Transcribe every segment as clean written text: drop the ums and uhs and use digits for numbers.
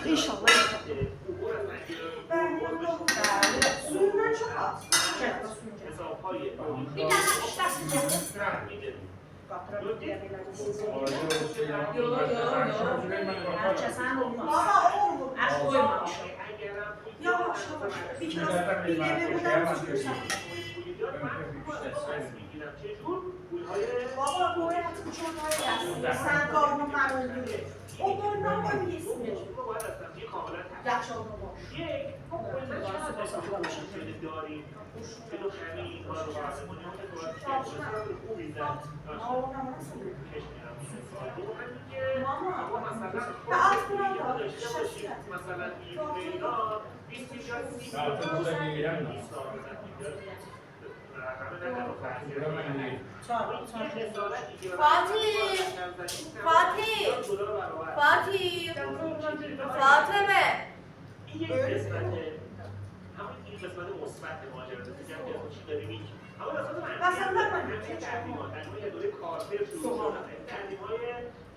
انشالله سوی من چقدر؟ بابا باید چون سن کارمون مرموزه اون باید نمایی اسمش فاطمه این یک قسمت همون این قسمت مثبت ماجرا که چی داری میگی اما همه تحریم‌های دوره کارفر شروع شدن تحریم‌های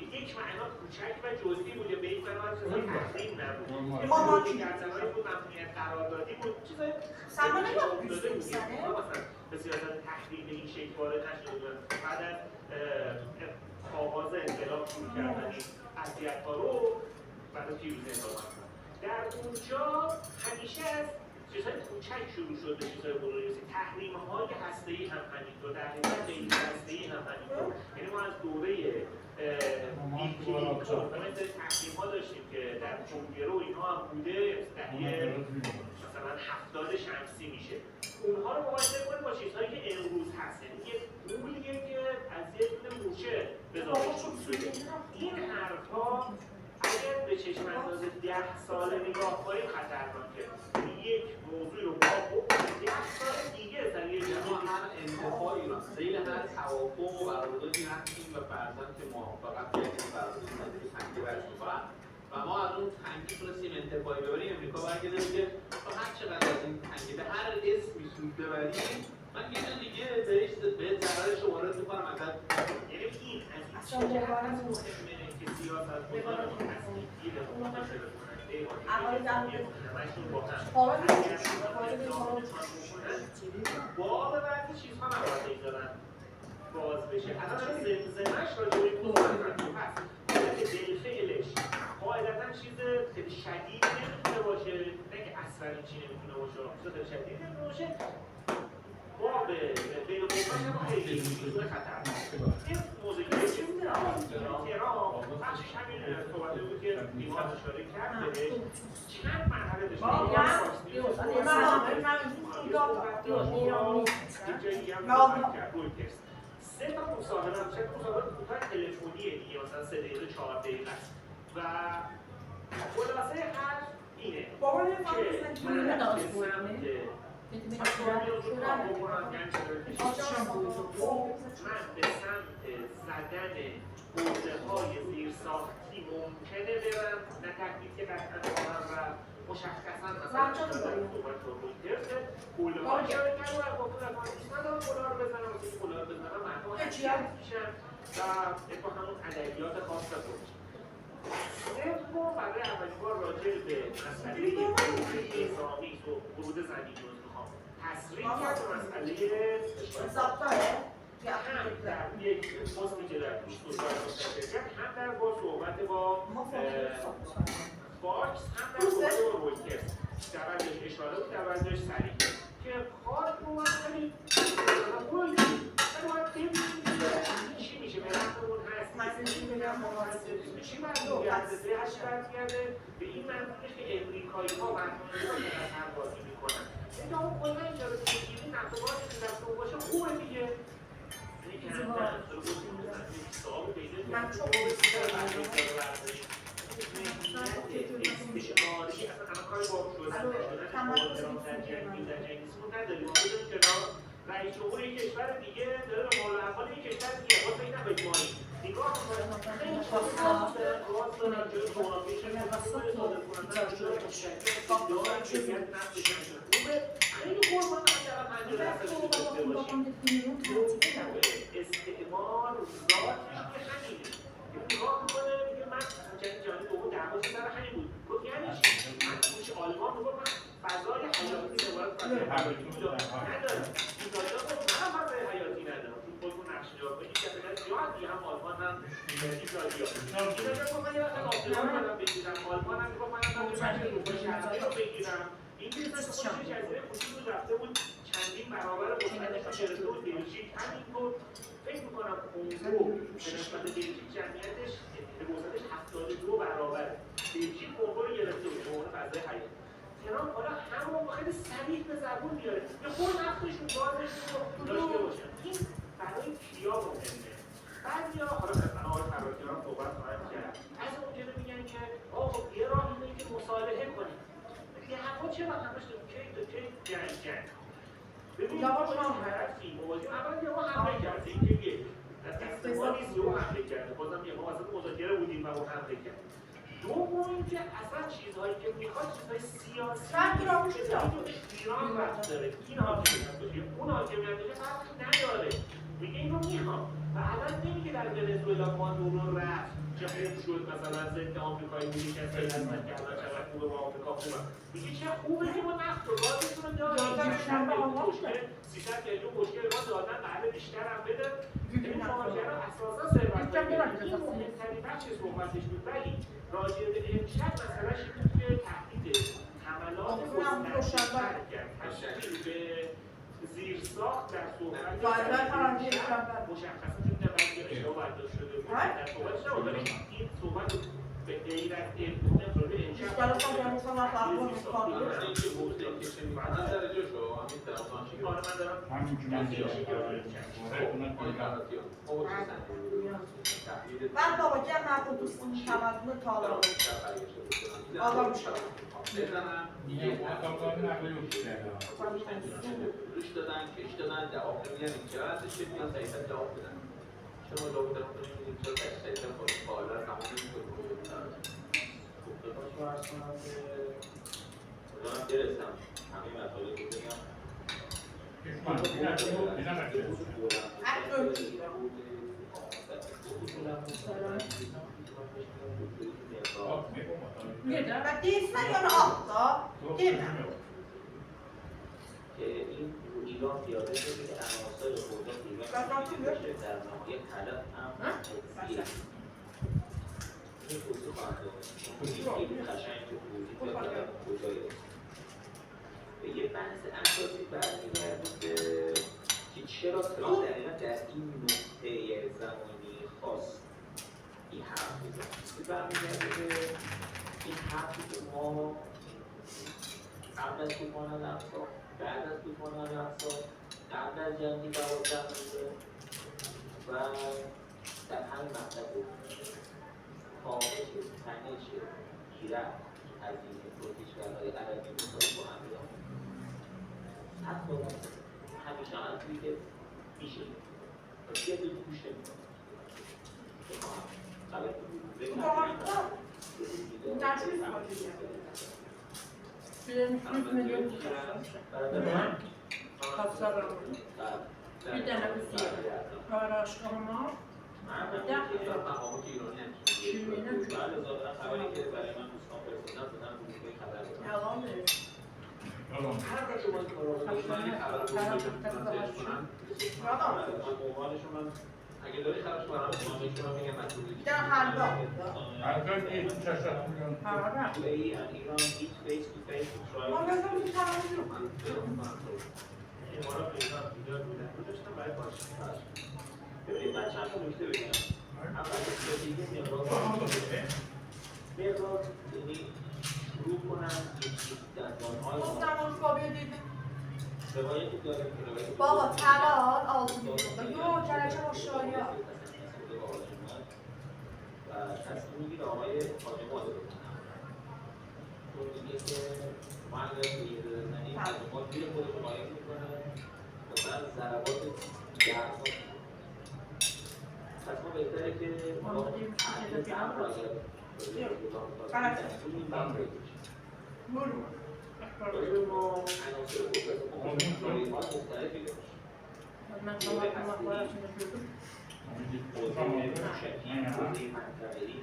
یک معنا کوچک و جزئی بود به یک معنا چیزای تحریم نبود ما گردن‌های بود ممنوعیت قراردادی بود چیزای سامان داده بود مثلا به سیاست تحریم این شکل وارد نشده بود بعد از آغاز انقلاب شروع کردن این اذیت‌ها رو بعد از پیروزی انقلاب در اونجا همیشه از چیزهای کوچک شروع شد به چیزهای بزرگی تحریم‌های هسته‌ای هم همینطور تحریم‌های غیر هسته‌ای هم همینطور یعنی ما از دوره مثل تحریم‌ها داشتیم که در جمهوری و اینها هم بوده دهه مثلا 70 شمسی میشه اونها رو مقایسه کنیم با چیزهایی که امروز هست یعنی یه پولیه که از یه دونه مورچه به ظاهر شده این حرف‌ها اگر به چشم انداز 10 ساله نگاه کنیم خطرناکه یک موضوع رو با 10 سال دیگه در یک ما هر انتفاعی را سیل هر توافق و قراردادی هستیم و فرضاً که موافقت کردیم قراردادی نداری تنگی برش می‌کنن و ما از اون تنگی تونستیم انتفاعی ببریم امریکا برگرده میگه تو هر چقدر از این تنگی به هر اسمی سود ببریم من یه جا دیگه به ضررش رو وارد می‌کنم ازت یعنی این از مهمه که سیاست گذارمون هستیم گیر منتشر کننده باب بعضی چیزها نباید بگذارن باز بشه اصلا زمزمش راجع به این موضوع هست که دلفعلش قاعدتا چیز خیلی شدید نمیتونه باشه نه که اصلا چی نمیتونه باشه چیز خیلی شدید نمیتونه باشه باب بالقوهش هم خیلی میتونه خطرناکه این موضوعی که ایران بخشش همین صحبته بود که دیوان اشاره کرد بهش چند مرحله داشته سه تا مصاحبه کوتاه تلفنیه دیگه مثلا 3 دقیقه 4 دقیقه است و خلاصه هر اینه که من به سمت زدن حوزه‌های زیرساختی ممکنه برم نه تکلیف که قطعا کنم و مشخصا مثلا صحبت رو رویترسه کله‌ها اشاره کرد و گفتم من دارم کلاه رو بزنم واسه این کلاه رو بزنم مردم اذیت میشن و با همون ادبیات خاص خودش سوم برای اولین بار راجع به مسئله نظامی و ورود زمینی رو میخوام تصریح کرد و مسئله هم در یک پستی که در پیش دوستان منتشر کرد هم در با صحبت با فاکس هم در صحبت با رویترز در وجهش اشاره بود در وجهش صریح که خواهد رو من خیلی باید ببینیم چی میشه به رفتمون هست چی برمیگرده به این منظوره که امریکایی‌ها و امریکایی‌ها در هم بازی میکنن اینجا اون کلا اینجا رو بگیریم نقطه‌باز دستمون باشه خوبه دیگه من چون استشعاری اصلا همه کاری با شدن در جنگ نیستمون نداریم ما بدونیم که رئیس جمهور یک کشور دیگه داره به مال احوال یک کشور دیگه باید این هم بگمانی نگاه کنیم خیلی خواست دارن جلو جغرافی شد مسئول صادر کنندن دارن شرکت نفتشن خوبه خیلی قربان هم پنجره اصلا داشته باشیم استعمار ذاتش که همینه نگاه میکنه میگه من جنگ جهانی دوم دعواش سر همین بود گفت یعنی نداره ایتالیا هم مسئله حیاتی نداره خودتون نقش جا کنید که اصلا زیاد دیگه هم آلمان هم ایتالیا اینا یه وقت آفریقا رو بگیرم آلمان هم میگفت من اروپا شرقی رو بگیرم انگلیس مثل خودش جزیره کوچیک رو رفته بود چندین برابر قدرتش رو گرفته بود بلژیک همینطور فکر میکنم کنگو به نسبت بلژیک جمعیتش به وسعتش 72 برابره بلژیک کنگو رو گرفته بود به عنوان فضای حیاتی ترامپ حالا همون خیلی صریح به زبون میاره یه خود نفتشون گازشون رو داشته باشن این برای کیا مهمه بعضیا حالا مثلا آقای فراکیان صحبت خواهد کرد از اونجا میگن که آقا یه راه اینه که مصالحه کنیم یه حقا چرا همش کی جنگ ببینید ما طرفی موازی اولا یه ما حمله کردیم که یک دست ما نیست یه حمله کرده بازم یه ما واسه مذاکره بودیم و اون حمله کرد دوم اینکه اصلا چیزهایی که میخواد چیزهای سیاسی ایران وقت داره این حاکمیت باشه اون حاکمیت باشه فرقی نداره میگه اینو میخوام و الان نمیگه در ونزوئلا مادورو رفت چه خوب شد مثلا ضد آمریکایی بودی که هستن که الان چقدر خوبه با آمریکا خوبه میگه چه خوبه که ما نفت و گازشون رو داریم 300 میلیون مشکل ما دادن قراره بیشتر هم بده این ماجرا اساسا ثروت این مهمترین بخش صحبتش بود ولی راجع به امشب مسئلهش این بود که تهدید حملات گسترده کرد تشکیل به زیرساخت در صحبت مشخصه که در بعضی اشتباه برداشت شده بود در صحبتش نبود ولی این صحبت به غیر از امروز راجع به بعد بابا جمع نکن دوستون تمدن طالب آدم شد روش دادن کش دادن جواب نمیدن اینجا ازش میان سریعتر جواب بدن چون ما جواب بدن کنیم اینجا سریعتر بالا تمام نمیکنیم خب داداش رو عرض کنم که دارم برسم همه مطالب رو بگم و دیسن یا نه آفتا دیدم که این ایران پیاده شده که عناصر خودرو ایران باشه در نهایت طلب هم حفظیه این خودرو خواهد خیلی قشنگ که بودی که طلب کجایی به یه بحث اساسی برمیگرده که چرا ترامپ دقیقا در این نقطه زمانی خاص این حرف میزنه برمیگرده به این حرفی که ما قبل از طوفان الاقصی بعد از طوفان الاقصی قبل از جنگ 12 و در همین مطلب بود کاهش تنش ایران هزینه کشورهای عربی مصاحبه با همدیگر حتی همیشه هم توی که میشه و یه دو گوش نمی‌کنه که ما هم قبل اگه داری خرش برام شما میگم مسئولیت در هر دو UAE and Iran meet face to face to try ما بزن می تمام امارات ایران بودن گذاشتم برای پاشی ببینید من چند تا نکته بگم اول استراتژی مقدار یعنی شروع کنم دندان‌های گفتم فابیو دیدی روایتی داره که روایتی بابا تلال آزمون یو کرچه با شایا و تصمیم میگیره آقای حاجی ماده رو کنم اون میگه که ما اگر بگیره زنی حاجی ماده توی خودش رو قایم میکنه و بعد ضربات گرما پس ما بهتره که ما عدد هم را اگر تصمیم برو راجب ما عناصر قدرت مختلفی داشت من خواهد حوزه موشکی، حوزه منطقه‌ای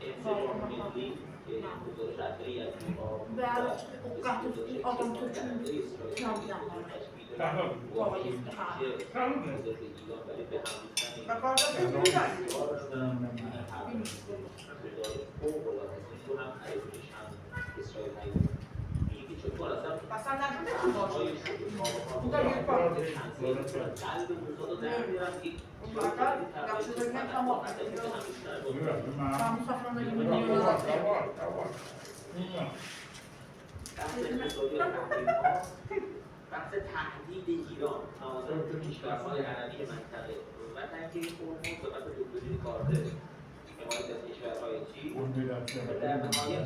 انسجام ملی که گزارش اخیری از به آدم توچون نمیدم بابا یه اصلا نشده چی باشه اونجا یه کار بحث تهدید ایران نظر کشورهای عربی منطقه و تنکیه فرمول به بحث دکتری کارده حمایت از کشورهای چی و در نهایت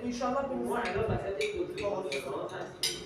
انشالله به ما الان وسط یک دوستان هستیم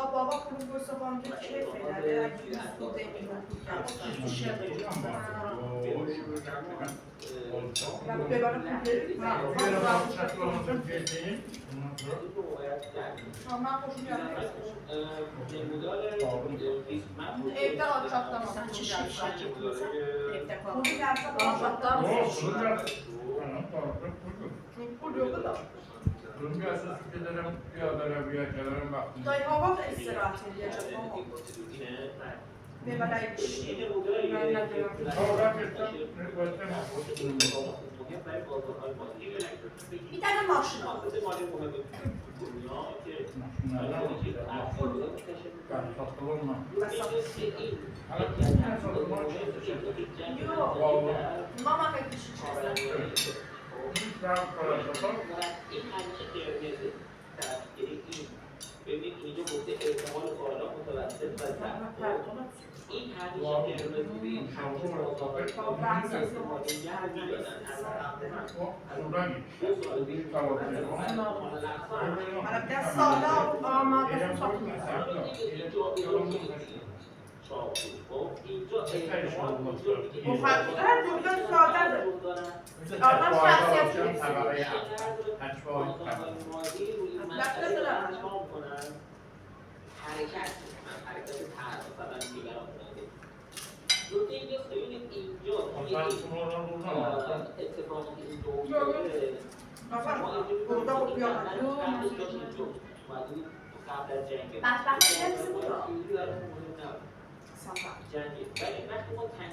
بابا کنم گوشت خواهم که چه فیلده اگه Çünkü asıl ülkelerin piyadeler, büyüklerin baktığında dayı hava da istirahat edecek ama ve bana bir tane maşın al. satılma. Yok. Mama kekişi این همیشه قرمزه ببینید اینجا گفته احتمال بالا متوسط و ضعف این همیشه قرمز بوده این همیشه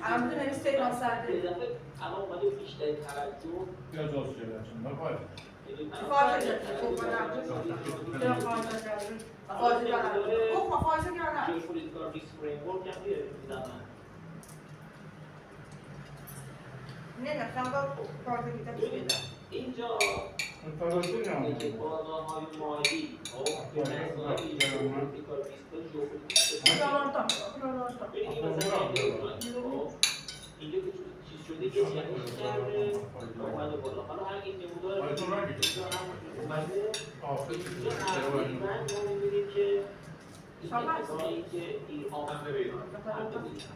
الان میدونی استیلان سرده الان اومده بیشتر توجه یا دوست شدن باید فاجعه اینجا بازارهای مالی اینجا که چیز شده که اومده بالا حالا هر این نمودار اومده اینجا تقریبا ما می‌بینیم که این اتفاقی که ایران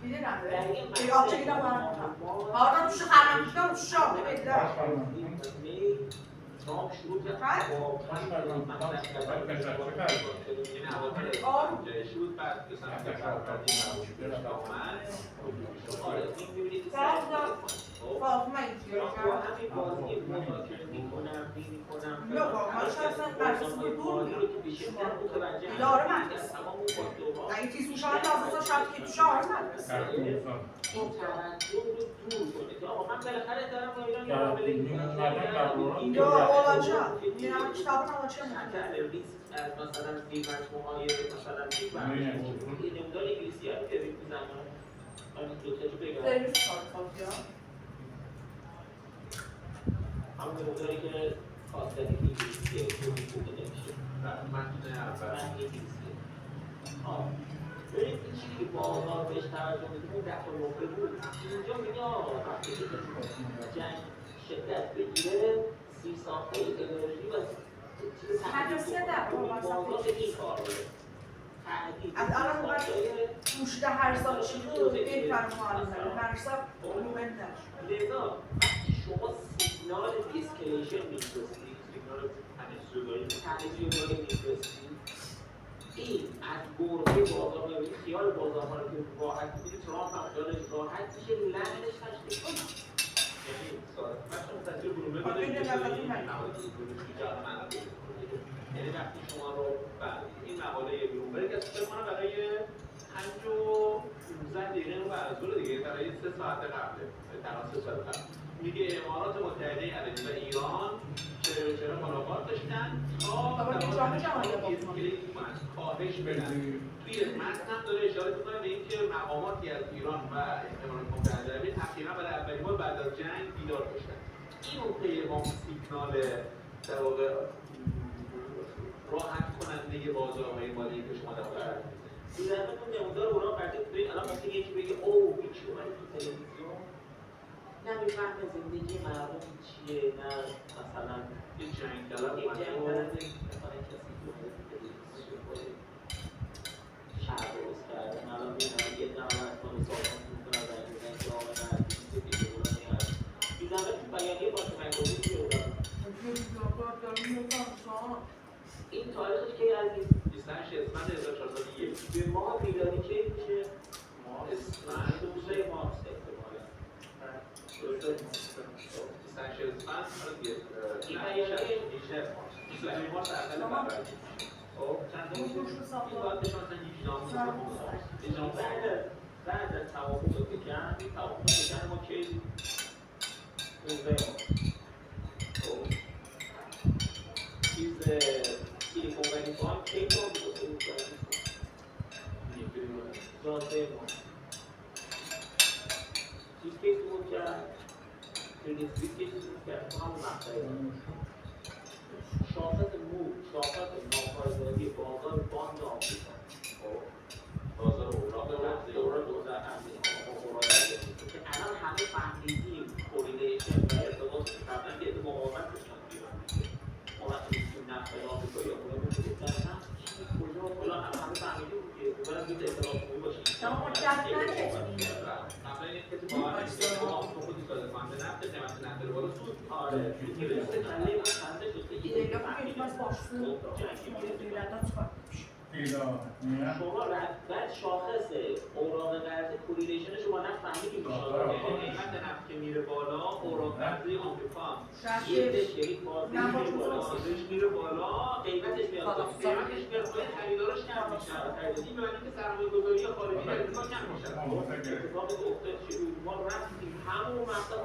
میدونم ایران چه اینا باید حالا توش خرم کشیدم توش شام نمیدونم نام شروع کرد با شروع بعد فاطمه اینجوری با همین بازی مذاکره میکنم یا واقعا شاید برسه به دور میاد اداره مدرسه این تیز میشه هم لازم شاید که توش آره مدرسه این توجه رو دور کنه که آقا من بالاخره دارم با ایران یه معامله اینجا اولاچه میرم کتاب اولاچه از مثلا زیر مجموعه‌های مثلا زیر مجموعه‌های نمودار انگلیسی ها که روی زمان من دوتاشو بگم همون نموداری که خاصیت انگلیسیه که می‌خونه نمیشه من انگلیسیه ببینید این چیزی که بازار بهش توجه می‌کنه اون دفع موقع بود اینجا میگه آقا وقتی که جنگ شدت بگیره سیستم‌های انرژی و مدرسه در بازار این کار رو از الان باید پوشیده هر سال چیزی رو بهتر معلوم داره هر سال علوم نشد لذا شما سیگنال دیسکلیشن میفرستید سیگنال تنش‌زدایی میفرستید این از برده بازار ببینید خیال بازارها رو که راحت می‌کنید ترامپ هم خیالش راحت میشه لعنتش تشکیل کنید یعنی بچه متوجه بلومبرگ یعنی وقتی شما رو این مقاله بلومبرگ از فکر کنم برای 5:15 دقیقه رو بعد دیگه برای 3 ساعت قبله تقریبا 3 ساعت قبل میگه امارات متحده عربی و ایران چرا ملاقات داشتن تا کاهش بدن توی متن هم داره اشاره می‌کنه به اینکه مقاماتی از ایران و امارات متحده عربی تقریبا برای اولین بار بعد از جنگ دیدار داشتن این پیغام سیگنال در واقع راحت کننده بازارهای مالی که شما دارید. تو زمینتون نمودار اونا برای توی الان مثلا یکی بگه اوه هیچ اومد تو تلویزیون نمی‌فهمه زندگی مردم چیه نه مثلا یه جنگ طلب مثلا کسی که اومده تو تلویزیون باید شهر درست کرده الان می‌بینم یه نمونه از کنه سازمان می‌کنه در این که آقا نردیسی که بگولا نیست این زمین تو بیانیه باشه مکروبی که اومده این تاریخش که از 28 اسفند 1401 به ماه میلادی که میشه اسفند 2 مارس احتمالاً 28 اسفند این بیانیه 22 مارس اول فروردین خب چند تا میشه این باید بشه مثلا 18 بعد از توافق پکن این توافق پکن ما کی 19 مارس چیز سیلیکون ولی بانک کی تو می‌گوشه جاده ما چیز که سود کرد کردیت سویس که سود کرد تو همون مقطعی شاخص مو شاخص ناپایداری بازار باند آمریکا بازار اوراق رمزی اوراق دوزار رمزی اوراق رمزی که الان همه فهمیدیم کوریلیشن و ارتباط قبلا که مقاومت داشتن بیرون ما وقتی می‌گیم نفت آمریکا یا اونا می‌گیم در هم چی کجا فلان همه فهمیدیم که باید بیت اطلاعات عمومی باشیم شما جذب نکردید قبلا این اتفاقا تو خودی ساده کننده نفت قیمت نفت رو بالا سود آره که به کله ما خنده شد که دیگه که باز باشون دولت‌ها چیکار شما بعد شاخص اوراق قرضی کوریلیشن شما نفهمیدیم قیمت نفت که میره بالا اوراق قرضی آمریکا یه بشری بازی میره بالا بازیش میره بالا قیمتش میاد قیمتش میاد باید خریدارش کم میشه این معنی که سرمایه‌گذاری خارجی در امریکا کم میشه اتفاق افتاد چه ما رفتیم همون مقصد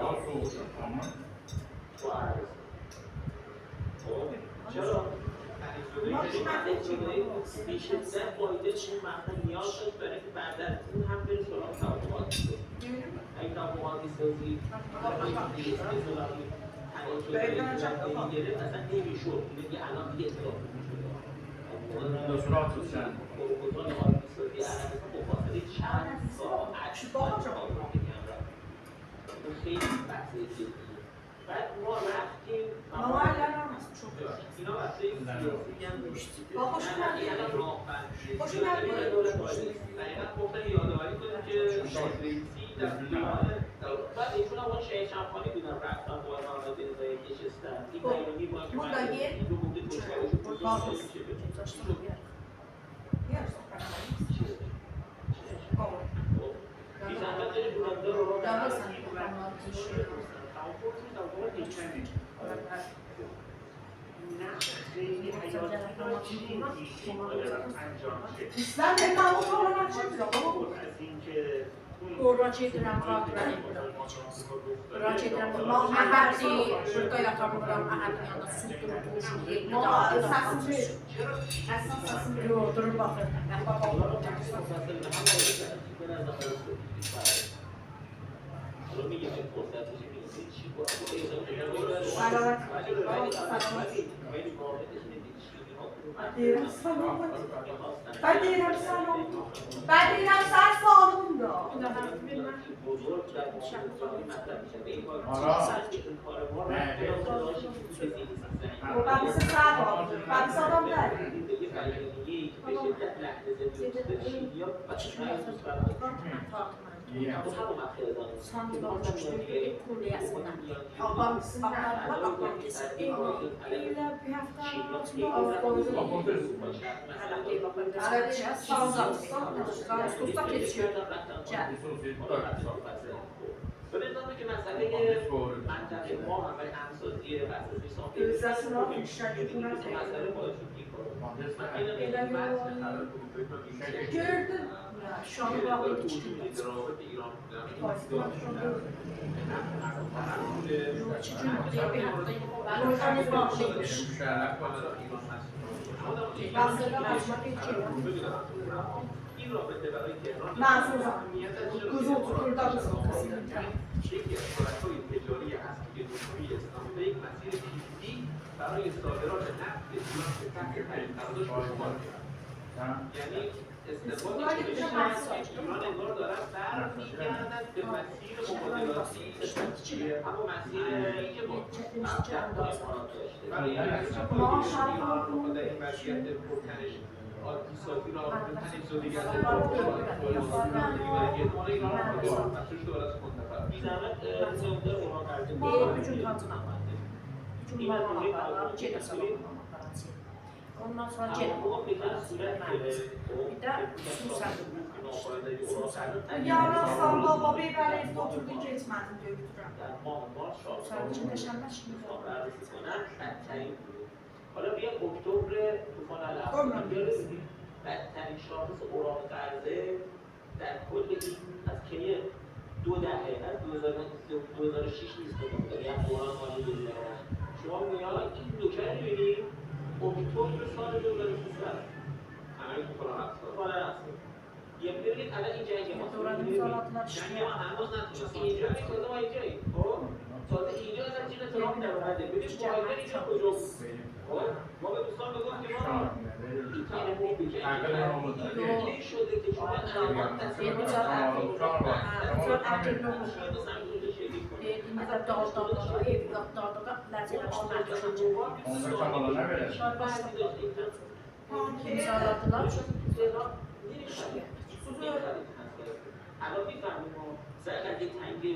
چرا؟ بیشتر فایده چون مقطع نیاز داشت برای که بعد از اون هم بره سراغ توافقات بسازی اگه توافقات بسازی گرفت اصلا نمیشد اینه که الان دیگه اطلاف شده دستورات بسن پروپوزال آرمیسازی عربستان با فاصله چند ساعت اون خیلی بحثه جدیه بعد ما رفتیم نوعیان هم هست çok اینا وقتی سیاسی هم داشتیم با خوشون نمیاد خوشون نمیاد دقیقا گفتن یادآوری کنیم که شاگردی در بعد ایشون هم اون شیخ شمخانی بودن رفتن با محمد رضایی نشستن این پیامی با که من این رو گفته توشکارش بی زحمت داری برنده رو رو İslam devamı falan açılıyor. راجع دارم کار راجع دارم ما احدی شده یا کار دارم احدی یا سوت رو توشون یک ما اساسا رو درو باقی بعد دیرم سر سالون داد بعد مثل سر داد بعد سالم داری به نظامی که مسئله منطقه ما همه همسازی اساسی ساخته مسئله باید gördüm. şu an bağlı منصور گزو کرده یکی از شرکای تجاری هست که دنیای اسلامی به یک مسیر کلیدی برای صادرات نفت ایران به تحت تعیین قرارداد شمار کرد. یعنی استقبال ایران انگار دارن برمیگردن به مسیر مبادلاتی اما مسیر اینکه با برای ایران در این وضعیت پرتنش آتی صافی را به تنش و دیگر Ondan sonra Ya Rastan baba bir ben evde oturdum geçmedim diyor götürüm. حالا بیا اکتبر طوفان الاقصی برسیم بدترین شاخص اوران قرضه در کل از کی 2 دهه از 2006 نیست یعنی اوران مالی دنیا شما میاد این نکته می‌بینید اکتبر سال 2013 همین طوفان الاقصی یه ببینید الان این جنگ ما جنگ ما هنوز نتونست اینجا تازه ما اینجاییم خب تازه اینجا از جیل ترامپ در اومده ببینید بایدن اینجا کجا بود ما به دوستان بگم که ما این شده که شما الان تصمیم الان میفهمیم ما سر از یک تنگه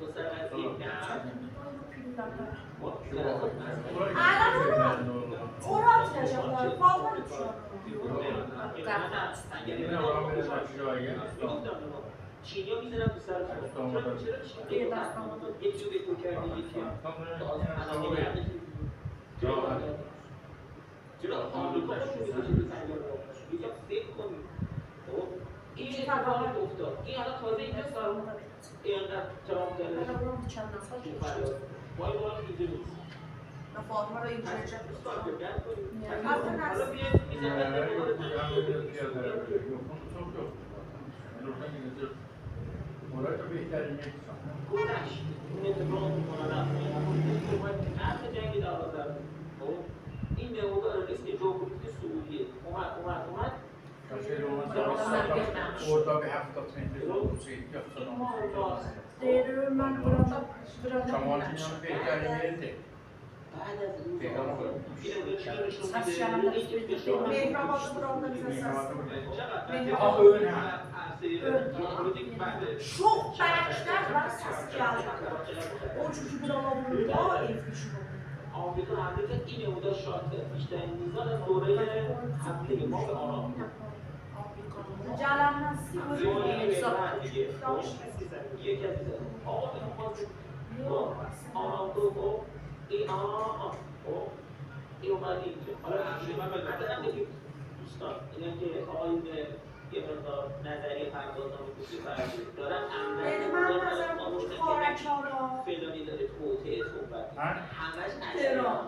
و سر از یک Oran yaşadılar, fazla düşüyor. چینی ها میزنن تو سر چرا چینی یک جو بهتون کردی یکی چرا آمریکا شروع میشه به سنگه رو یکم فکر کنید این اتفاقی افتاد این الان تازه اینجا سر اینقدر ترامپ داره وای وای اینجا نیست Na forma da ince. این نمودار ریسک ژئوپلیتیک سعودیه اومد Şöyle orada bir hafta temiz olursa yapsanız. Derim ben burada Çamaşırın beklediğinde بعد از روز پیغام آخر مهرآباد buranın da bize ses. Çok belgeler var ses geldi. O çünkü buranın burada evli şu. آمریکا آمریکا این اوضاع شاته بیشترین میزان دوره حمله ما به آرام Calanmazsı یکی از آقا آرامگاه خب این خب این اومد اینجا حالا مثلا بگیم دوستان اینم که آقایون یه مقدار نظریه پردازنامه کوچی فرضی دارن من نظرم خارج‌ها فلانی داره توطئه صحبت همش تهران.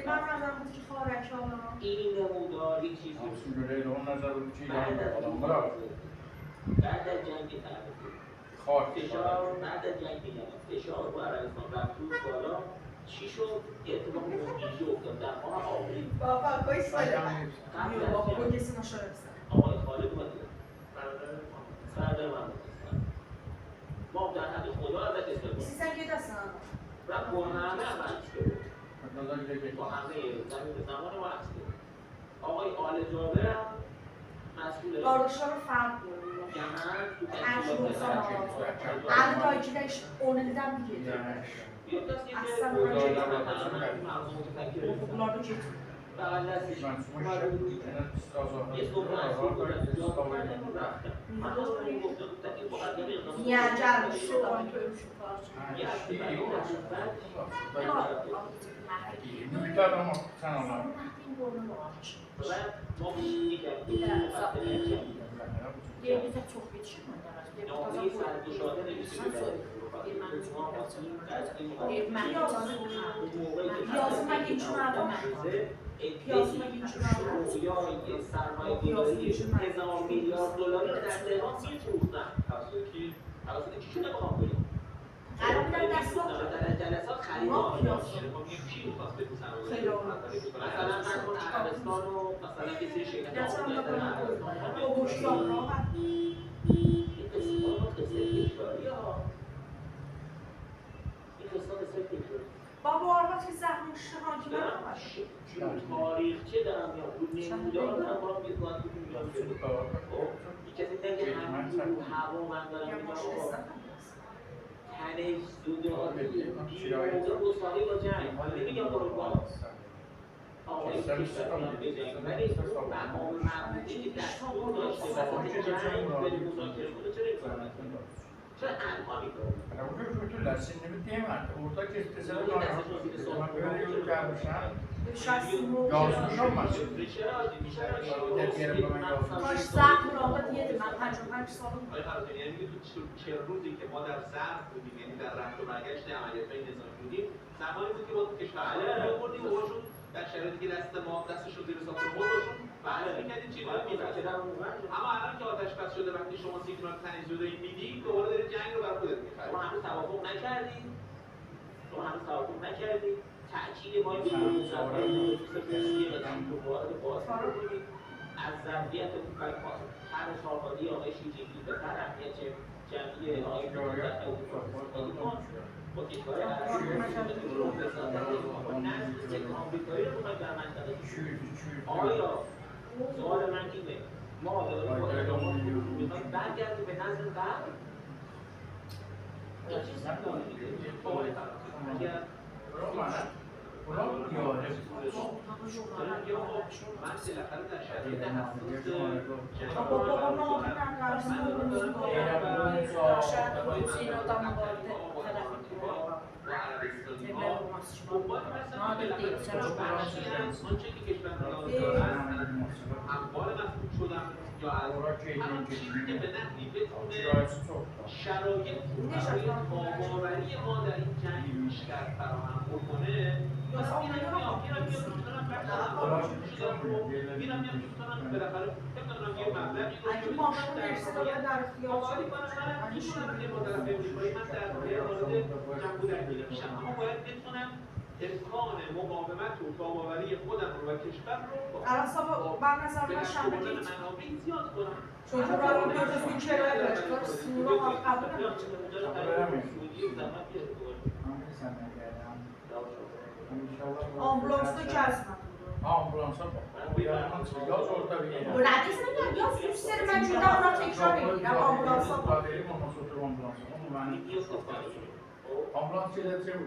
من نظرم که خارج‌ها این نمودار یک چیزی Şimdi onun nazarı bir şey بعد از yapmadan bırak. بعد از جنگ تعرفی Kart. فشار بعد از جنگ میگم فشار رو عربستان رفت رو بالا چی شد؟ یه اتفاق مهمیزی افتاد در ماه آوریل بابا کوئی ساله قبل بابا از کوئی جنگ کسی نشده آقای خالد اومد سردار محمد ما در حد خدا ازش استفاده Sen gidersen. رفت با همه عمل شد Nazar gelecek. با همه زمین زمان ما عکس گرفت. آقای آل جابر هم مسئول Kardeşler farklı. یمن تو Her şey olsa تشکیلات Ali dayıcılar 10 ilden bir geliyor. یه کسی که اصلا مردم متفکر Bunlar da getiriyor. بغل دستش Ben اومده بود رو یه صبح مسئول بود از جا بکنه و رفتم من از اون گفتم گفتم این مقدمه اقدام Yani gelmişti onu ölmüştü falan. یه هفته بعد اون هفته بعد Bir tane ama sen ona. و ما میگم Devlete çok yetişmedi. نامه سرگشاده نوشته Yazıma geçmedi. Yazıma geçmedi. رویای سرمایه‌گذاری 1000 میلیارد دلاری در تهران می‌فروختن توسط کی شده بخوام بگم قرار بودن دست در جلسات خریدار خیلی مثلا من اون عربستان و مثلا یه سری شرکت عربستان با گوشتان را این قسمت تکراری ها این قسمت تکراری بابا آرمات که زحمت حاکمه دارم تاریخچه دارم میام رو نمودار دارم با هم میگوان تو میگوان یه کسی نگه همین رو هوا من دارم میگم تنش زوده دیموزا گسالی با جنگ حالا نمیگم برو با آقای کشور میان به جنگ ولی مقام محمودی که دستور داشته وسط جنگ بری مذاکره کنه چرا این کار نکنه چرا الان این کار Orada götürürler. Şimdi bir diyeyim artık. Orada kestirsene var. Ama böyle yolu gelmişler. Yazmış olmaz. کاش زخم را دیدی من 55 سال آقای خراسانی یعنی میگه تو 40 روزی که ما در ظرف بودیم یعنی در رفت و برگشت عملیات‌های نظامی بودیم زمانی بود که با کشورها رو بردیم و باشون در شرایطی که دستشون زیر ساختمون باشون بحث می‌کردیم چیزا رو می‌ذاشتیم اما الان که آتش بس شده وقتی شما سیگنال تنیزودایی میدید دوباره دارید جنگ رو برای خودت می‌خرید شما هنوز توافق نکردید تأکید ما این از ظرفیت هر شاهدی آقای شیجینگی به هر اهمیت جمعی آقای با کشور عربی با نزدیک آمریکایی رو بخواهیم در منطقه آیا سوال من اینه ما داریم با اقدامات میخواهیم برگردیم به نظم قبل این چیز اگر بابا نامه یا از هر چیزی که به نحوی بتونه شرایط برای تاب‌آوری ما در این جنگ بیشتر فراهم بکنه مثلا میرم میتونم بالاخره نمیدونم یه مبلغی رو ماشین برسه در اختیار آواری کنم من میشونم که با طرف امریکایی من در مورد جنگ درگیری میشم اما باید بتونم امکان مقاومت و تاب‌آوری خودم رو و کشور رو الان صبح بعد مثلا به من دست شنبه آوردن که منابع زیاد کنم. چون تو برای بیاد این کرایه داشت کار سورا ها قبول نداشت. آمبولانس که از من آمبولانس ها یا orta bir yer. Bu neredeyse ne ya üç sene ben şuradan ona tekrar edeyim. Ambulans Ambulans geləcək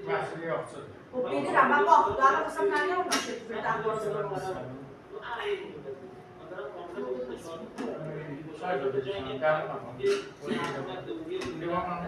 məsələ yoxdur. O bilirəm, mən vaxtda arabasam nə yanlış etdirdən qorxuram. Sadəcə gəlməm. Limanın